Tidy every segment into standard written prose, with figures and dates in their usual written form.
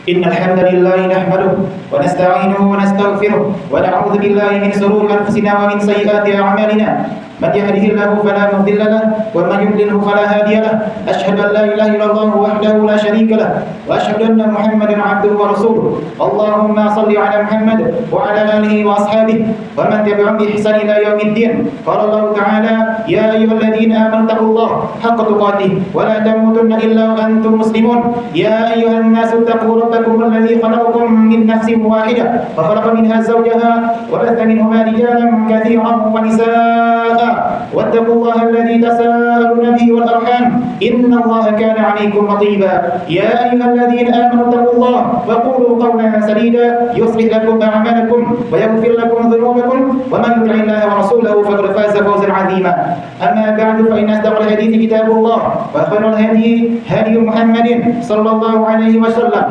إن الحمد لله نحمده ونستعينه ونستغفره ونعوذ بالله من شرور أنفسنا ومن سيئات أعمالنا من يهده الله فلا مضل له ومن يضلل فلا هادي له أشهد أن لا إله إلا الله وحده لا شريك له وأشهد أن محمدا عبده ورسوله اللهم صل على محمد وعلى آله وأصحابه ومن تبعهم بإحسان إلى يوم الدين قال الله تعالى يا أيها الذين آمنوا اتقوا الله حق تقاته ولا تموتن إلا وأنتم مسلمون يا أيها الناس اتقوا ربكم الذي خلقكم من نفس واحدة وخلق منها زوجها وبث منهما رجالا كثيرا ونساء واتقوا الله الذي تساءلون به والأرحام إن الله كان عليكم رقيبا يا أيها الذين آمنوا اتقوا الله وقولوا قولا سديدا يصلح لكم أعمالكم ويغفر لكم ذنوبكم ومن يطع الله ورسوله فقد فاز فوزا عظيما أما بعد فإن أصدق الحديث كتاب الله وخير الهدي هدي محمد صلى الله عليه وسلم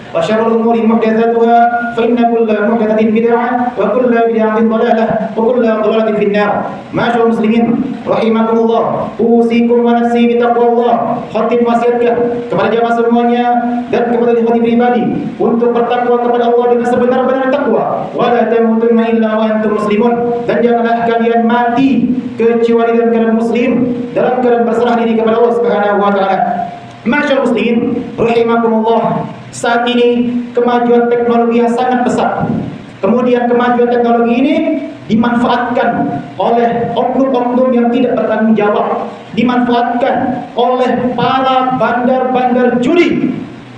وشر الأمور محدثاتها فإن كل محدثة بدعة وكل بدعة ضلالة وكل ضلالة في النار. Ma'asyiral muslimin rahimakumullah, usikum wa nafsi bitaqwallah. Khatib wasiatkan kepada jamaah semuanya dan kepada diri pribadi untuk bertakwa kepada Allah dengan sebenar-benar takwa. Wa la tamutunna illa wa antum muslimun, dan janganlah kalian mati kecuali dalam keadaan muslim, dalam keadaan berserah diri kepada Allah Subhanahu wa taala. Ma'asyiral muslimin rahimakumullah, saat ini kemajuan teknologi yang sangat pesat. Kemudian kemajuan teknologi ini dimanfaatkan oleh oknum-oknum yang tidak bertanggung jawab, dimanfaatkan oleh para bandar-bandar judi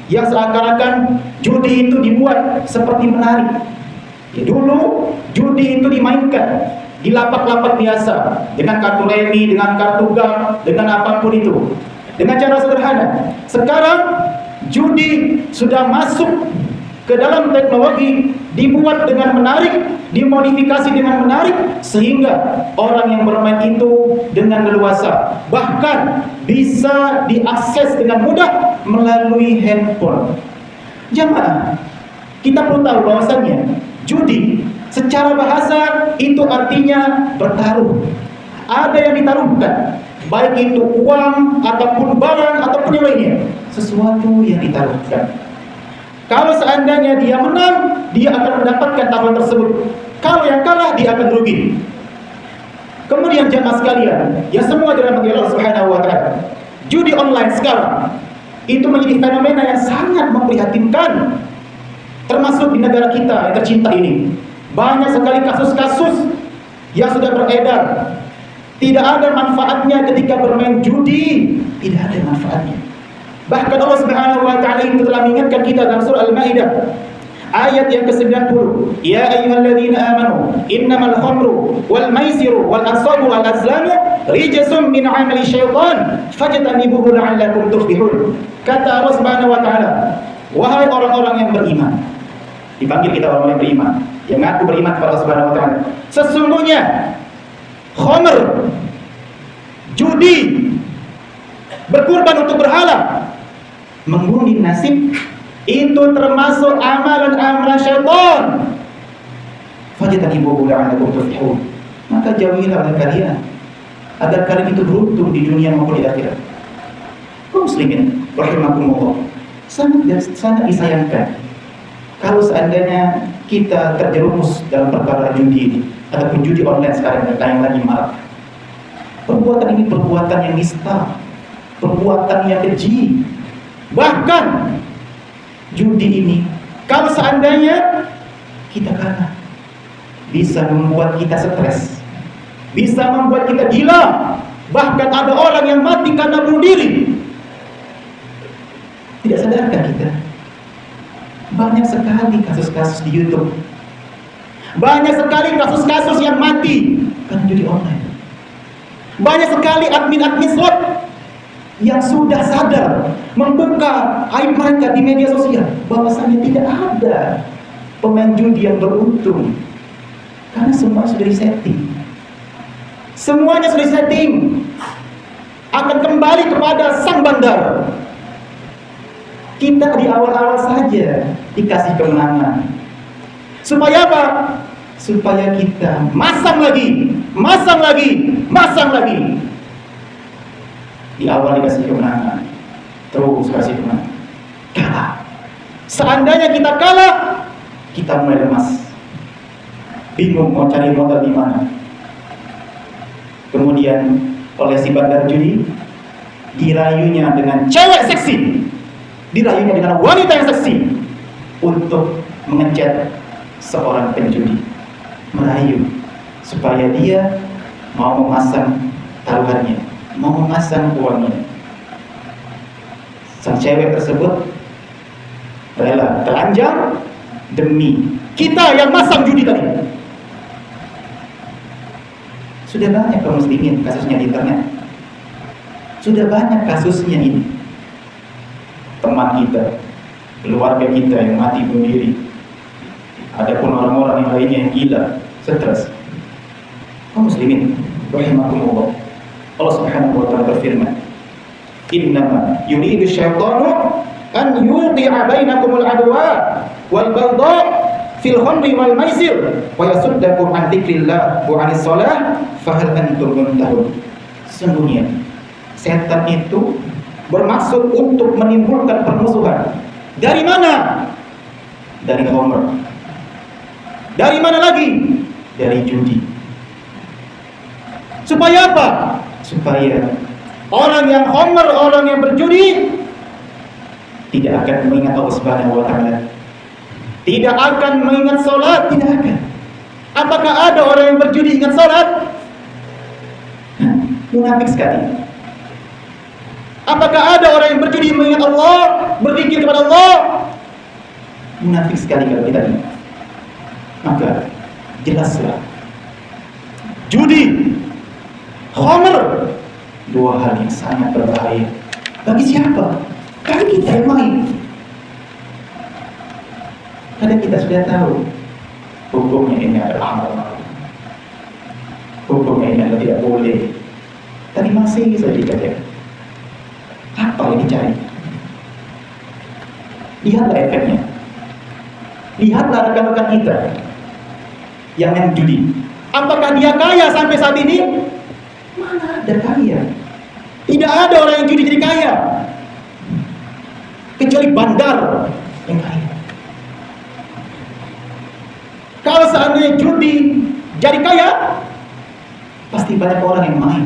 yang seakan-akan judi itu dibuat seperti menarik. Dulu judi itu dimainkan di lapak-lapak biasa dengan kartu remi, dengan kartu gam, dengan apapun itu, dengan cara sederhana. Sekarang judi sudah masuk ke dalam teknologi, dibuat dengan menarik, dimodifikasi dengan menarik, sehingga orang yang bermain itu dengan leluasa, bahkan bisa diakses dengan mudah melalui handphone. Jamaah, kita perlu tahu bahwasannya judi secara bahasa itu artinya bertaruh. Ada yang ditaruhkan, baik itu uang ataupun barang ataupun yang lainnya, sesuatu yang ditaruhkan. Kalau seandainya dia menang, dia akan mendapatkan taruhan tersebut. Kalau yang kalah, dia akan rugi. Kemudian jamaah sekalian, yang semua dirahmati Allah Subhanahu wa taala, judi online sekarang itu menjadi fenomena yang sangat memprihatinkan, termasuk di negara kita yang tercinta ini. Banyak sekali kasus-kasus yang sudah beredar. Tidak ada manfaatnya ketika bermain judi, tidak ada manfaatnya. Bahkan Allah Subhanahu wa taala itu telah mengingatkan kita dalam surah Al-Maidah ayat yang ke-90, ya ayyuhalladzina amanu innamal khamru wal maisiru wal ansabu wal azlamu rijsum min 'amali syaitan fajtanibuhu la'allakum tuflihun. Kata Allah Subhanahu wa taala, wahai orang-orang yang beriman, dipanggil kita orang yang beriman, yang mengaku beriman kepada Allah Subhanahu wa taala, sesungguhnya khamr, judi, berkurban untuk berhala, mengundi nasib, itu termasuk amalan-amalan syaitan. Fajtanibuhu la'allakum tuflihun. Maka jauhilah oleh kalian agar kalian itu beruntung di dunia maupun di akhirat. Kaum muslimin rahimakumullah, sangat disayangkan kalau seandainya kita terjerumus dalam perkara judi ini ataupun judi online sekarang yang lagi marak. Perbuatan ini perbuatan yang nista, perbuatan yang keji. Bahkan judi ini, kalau seandainya kita kalah, bisa membuat kita stres, bisa membuat kita gila. Bahkan ada orang yang mati karena bunuh diri. Tidak sadarkah kita? Banyak sekali kasus-kasus di YouTube, banyak sekali kasus-kasus yang mati karena judi online. Banyak sekali admin-admin slot yang sudah sadar membuka aib mereka di media sosial bahwasanya tidak ada pemain judi yang beruntung, karena semua sudah disetting. Semuanya sudah disetting akan kembali kepada sang bandar. Kita di awal-awal saja dikasih kemenangan. Supaya apa? Supaya kita masang lagi. Di awal dikasih kemenangan, terus kasih kemenangan, kalah. Seandainya kita kalah, kita mulai lemas, bingung mau cari modal di mana. Kemudian oleh si bandar judi, dirayunya dengan cewek seksi, dirayunya dengan wanita yang seksi untuk mengecat seorang penjudi, merayu supaya dia mau memasang taruhannya, mau memasang uangnya. Sang cewek tersebut rela telanjang demi kita yang masang judi tadi. Sudah banyak kaum muslimin kasusnya di internet. Sudah banyak kasusnya ini. Teman kita, keluarga kita yang mati bunuh diri. Adapun orang-orang yang lainnya yang gila, stres. Kaum muslimin rahimakumullah. Allah Subhanahu wa taala berfirman, "Innama yuridu syaitanu an yuqi'a bainakumul adwa wal baghdha fil khamri wal maisir wa yasuddakum an dzikrillah wa 'anis shalah fa hal antum muntahun." Sesungguhnya setan itu bermaksud untuk menimbulkan permusuhan. Dari mana? Dari khamr. Dari mana lagi? Dari judi. Supaya apa? Supaya orang yang khamr, orang yang berjudi tidak akan mengingat Allah Subhanahu wa taala. Tidak akan mengingat salat, tidak akan. Apakah ada orang yang berjudi ingat salat? Munafik sekali. Apakah ada orang yang berjudi mengingat Allah, berzikir kepada Allah? Munafik sekali kalau kita ingat. Maka jelaslah judi, khamr, dua hal yang sangat berbahaya. Bagi siapa? Bagi kita yang main. Karena kita sudah tahu hukumnya ini adalah haram, hukumnya ini adalah tidak boleh, tapi masih saja dikatakan. Apa yang dicari? Lihatlah efeknya. Lihatlah rekan-rekan kita yang main judi. Apakah dia kaya sampai saat ini? Mana ada kaya? Tidak ada orang yang judi jadi kaya, kecuali bandar yang kaya. Kalau seandainya judi jadi kaya, pasti banyak orang yang main.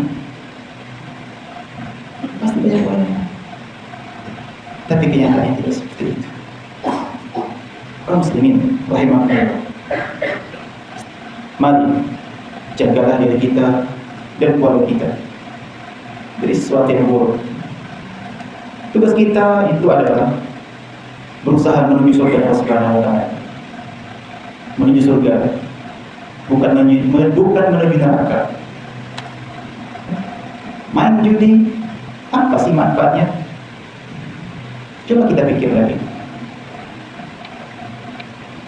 Pasti banyak orang yang main. Tapi kenyataannya tidak seperti itu. Kaum muslimin rahimahullah, mari jagalah diri kita dan keluarga kita dari sesuatu yang buruk. Tugas kita itu adalah berusaha menuju surga Allah Subhanahu wa taala. Menuju surga, bukan menuju neraka. Main judi, apa sih manfaatnya? Coba kita pikir lagi.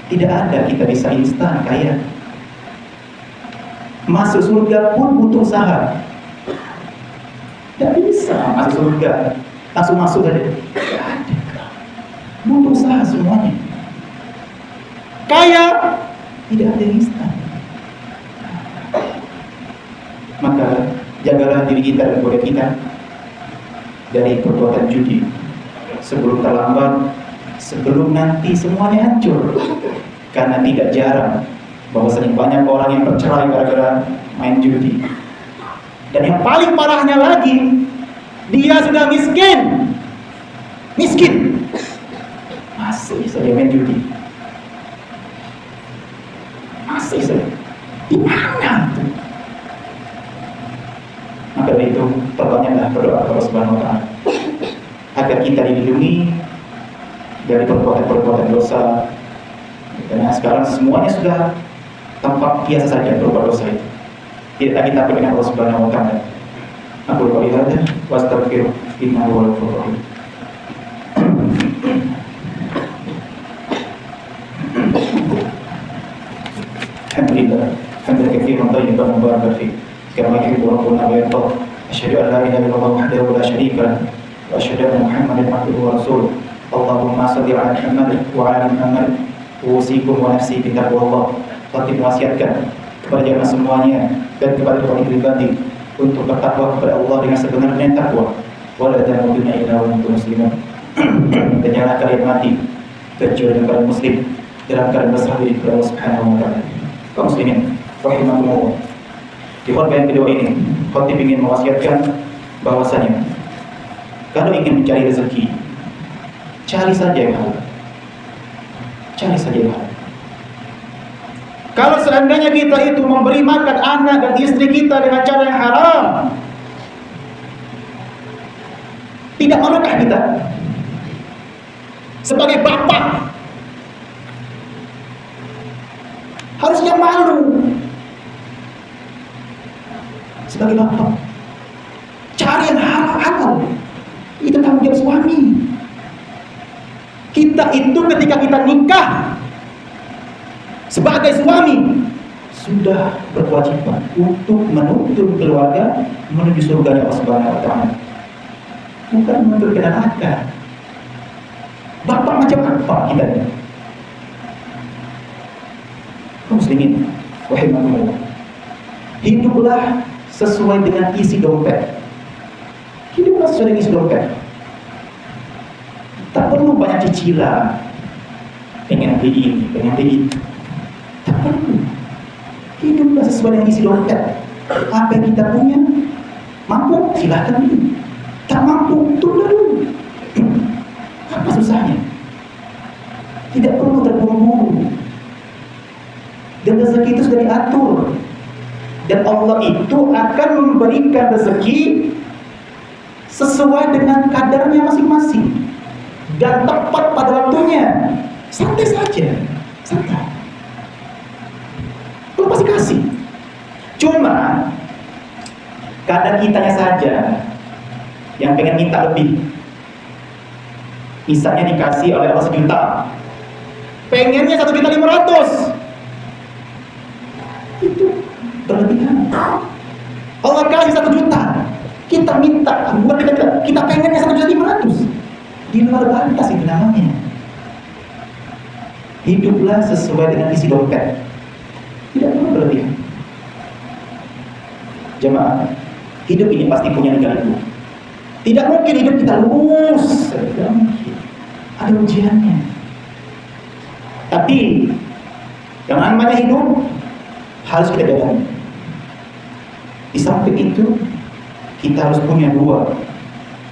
Tidak ada kita bisa instan kaya. Masuk surga pun butuh usaha. Tidak bisa masuk surga langsung masuk saja. Tidak ada. Butuh usaha semuanya. Kaya tidak ada yang instan. Maka jagalah diri kita dan keluarga kita dari perbuatan judi sebelum terlambat, sebelum nanti semuanya hancur. Karena tidak jarang bahwasanya banyak orang yang bercerai gara-gara main judi. Dan yang paling parahnya lagi, dia sudah miskin, masih saja main judi. Masih saja. Di mana itu? Maka dari itu perbanyaklah berdoa kepada Allah Subhanahu wa taala agar kita dilindungi dari perbuatan-perbuatan dosa. Karena sekarang semuanya sudah tampak biasa saja berbuat dosa itu. Tidak lagi takut dengan Allah Subhanahu wa taala. Aku qouli hadza wa astaghfiruh innahu huwal ghafurur rahim. Alhamdulillah, hamdan katsiran thayyiban mubarakan fihi, kama yuhibbu rabbuna wa yarda. Asyhadu an la ilaha illallah wahdahu la syarika lahu wa asyhadu anna Muhammadan abduhu wa rasuluh. Allahumma shalli ala Muhammad wa ala Muhammad. Usikum wa nafsi bi taqwallah. Khatib wasiatkan kepada jamaah semuanya dan kepada kami pribadi untuk bertakwa kepada Allah dengan sebenarnya takwa. Wala tamutunna illa wa antum muslimun. Dan janganlah kalian mati kecuali dalam keadaan muslim, dalam keadaan berserah diri kepada Allah Subhanahu wa taala. Kaum muslimin rahimakumullah. Di khutbah yang kedua ini, khatib ingin mewasiatkan bahwasanya kalau ingin mencari rezeki, cari saja yang halal. Cari saja yang halal. Kalau seandainya kita itu memberi makan anak dan istri kita dengan cara yang haram, tidak maukah kita sebagai bapak harusnya malu sebagai bapak cari yang halal. Itu tanggung jawab suami. Kita itu ketika kita nikah sebagai suami sudah berkewajiban untuk menuntun keluarga menuju surga Allah Subhanahu wa taala. Bukan menuntun ke neraka. Bapak macam apa kita? Kaum muslimin rahimakumullah. Hiduplah sesuai dengan isi dompet. Hiduplah sesuai dengan isi dompet. Tak perlu banyak cicilan. Pengen beli ini, pengen beli itu. Tak perlu. Hiduplah sesuai dengan isi dompet. Apa yang kita punya, mampu silahkan beli. Tak mampu, tunda dulu. Apa susahnya? Tidak perlu terburu-buru. Dan rezeki itu sudah diatur. Dan Allah itu akan memberikan rezeki sesuai dengan kadarnya masing-masing dan tepat pada waktunya. Santai saja, santai. Allah pasti kasih. Cuma kadang kitanya saja yang pengen minta lebih. Misalnya dikasih oleh Allah 1 juta, pengennya 1.500.000. Itu berlebihan. Allah kasih 1 juta, kita minta, bukan kita pengennya 1.500.000. Di luar batas itu namanya. Hiduplah sesuai dengan isi dompet. Tidak perlu berlebihan. Jemaah, hidup ini pasti punya liga-liga. Tidak mungkin hidup kita lurus. Tidak mungkin. Ada ujiannya. Tapi yang namanya hidup harus kita jalani. Di samping itu kita harus punya dua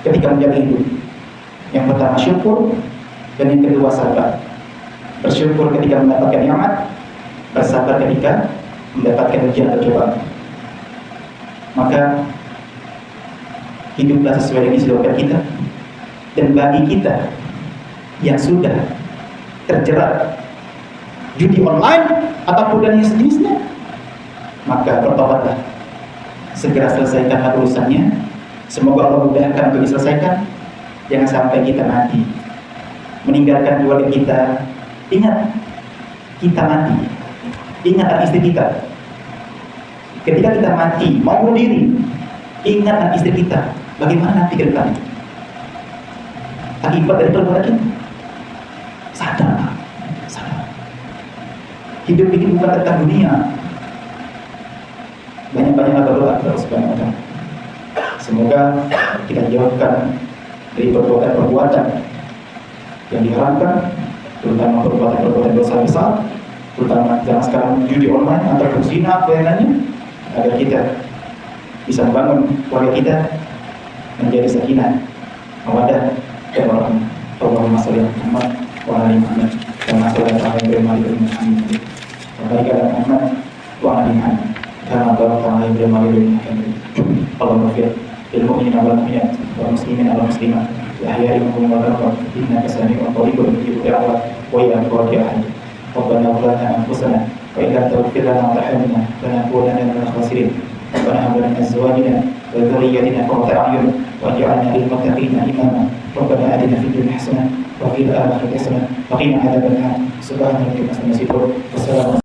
ketika menjalani hidup. Yang pertama syukur, dan yang kedua sabar. Bersyukur ketika mendapatkan nikmat, bersabar ketika mendapatkan ujian atau cobaan. Maka hiduplah sesuai dengan isi dompet kita. Dan bagi kita yang sudah terjerat judi online ataupun dan yang sejenisnya, maka bertobatlah, segera selesaikan urusannya. Semoga Allah mudahkan untuk diselesaikan. Jangan sampai kita mati meninggalkan keluarga kita. Ingat, kita mati. Ingat istri kita. Ketika kita mati, mau bunuh diri, ingat istri kita. Bagaimana nanti ke depan? Akibat dari perbuatan kita. Sadar, sadar. Hidup ini bukan tentang dunia. Banyak-banyaklah berdoa kepada Subhanahu wa taala. Semoga kita jauhkan dari perbuatan-perbuatan yang diharamkan, terutama perbuatan-perbuatan dosa besar, terutama jangan sekarang judi online atau zina dan lainnya, agar kita bisa membangun keluarga kita menjadi sakinah, mawaddah, dan warahmah. Allahumma shalli ala Muhammad wa ala ali Muhammad kama shallaita ala Ibrahim wa ala ali Muhammad wa barik ala Muhammad wa ala ali Muhammad kama barakta ala Ibrahim wa ala ali Muhammad. Allahumma ighfir lil mu'minina wal mu'minat wal muslimina wal muslimat al-ahya'i minhum wal amwat innaka sami'un qaribun mujibud da'wat wa ila rabbika ahad. ربنا ظلمنا أنفسنا وإن لم تغفر لنا وترحمنا لنكونن من الخاسرين. ربنا هب لنا من أزواجنا وذرياتنا قرة أعين واجعلنا للمتقين إماما. ربنا آتنا في الدنيا حسنة وفي الآخرة حسنة وقنا عذاب النار. سبحان ربك رب العزة عما يصفون والسلام